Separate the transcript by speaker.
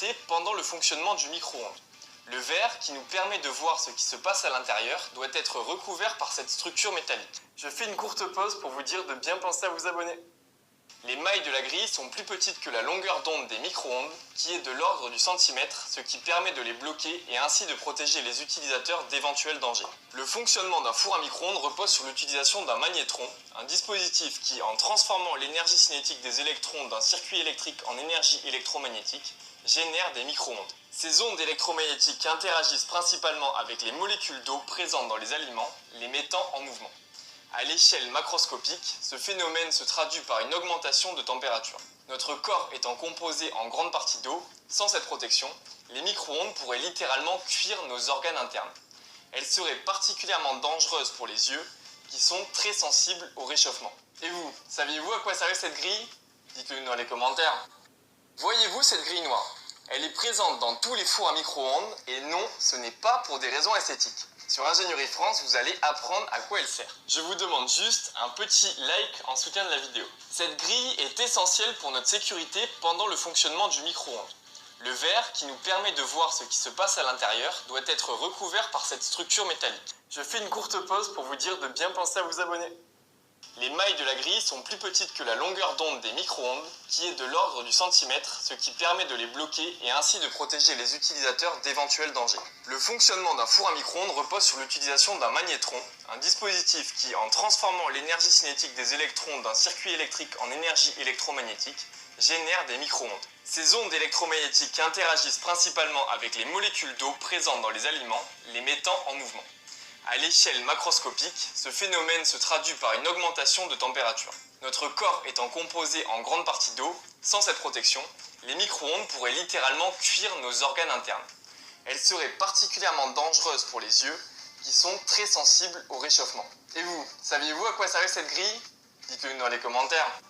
Speaker 1: sécurité pendant le fonctionnement du micro-ondes. Le verre, qui nous permet de voir ce qui se passe à l'intérieur, doit être recouvert par cette structure métallique. Je fais une courte pause pour vous dire de bien penser à vous abonner. Les mailles de la grille sont plus petites que la longueur d'onde des micro-ondes, qui est de l'ordre du centimètre, ce qui permet de les bloquer et ainsi de protéger les utilisateurs d'éventuels dangers. Le fonctionnement d'un four à micro-ondes repose sur l'utilisation d'un magnétron, un dispositif qui, en transformant l'énergie cinétique des électrons d'un circuit électrique en énergie électromagnétique, génère des micro-ondes. Ces ondes électromagnétiques interagissent principalement avec les molécules d'eau présentes dans les aliments, les mettant en mouvement. À l'échelle macroscopique, ce phénomène se traduit par une augmentation de température. Notre corps étant composé en grande partie d'eau, sans cette protection, les micro-ondes pourraient littéralement cuire nos organes internes. Elles seraient particulièrement dangereuses pour les yeux, qui sont très sensibles au réchauffement. Et vous, saviez-vous à quoi servait cette grille? Dites-le nous dans les commentaires. Voyez-vous cette grille noire? Elle est présente dans tous les fours à micro-ondes et non, ce n'est pas pour des raisons esthétiques. Sur Ingénierie France, vous allez apprendre à quoi elle sert. Je vous demande juste un petit like en soutien de la vidéo. Cette grille est essentielle pour notre sécurité pendant le fonctionnement du micro-ondes. Le verre, qui nous permet de voir ce qui se passe à l'intérieur, doit être recouvert par cette structure métallique. Je fais une courte pause pour vous dire de bien penser à vous abonner. Les mailles de la grille sont plus petites que la longueur d'onde des micro-ondes, qui est de l'ordre du centimètre, ce qui permet de les bloquer et ainsi de protéger les utilisateurs d'éventuels dangers. Le fonctionnement d'un four à micro-ondes repose sur l'utilisation d'un magnétron, un dispositif qui, en transformant l'énergie cinétique des électrons d'un circuit électrique en énergie électromagnétique, génère des micro-ondes. Ces ondes électromagnétiques interagissent principalement avec les molécules d'eau présentes dans les aliments, les mettant en mouvement. À l'échelle macroscopique, ce phénomène se traduit par une augmentation de température. Notre corps étant composé en grande partie d'eau, sans cette protection, les micro-ondes pourraient littéralement cuire nos organes internes. Elles seraient particulièrement dangereuses pour les yeux, qui sont très sensibles au réchauffement. Et vous, saviez-vous à quoi servait cette grille? Dites-le nous dans les commentaires.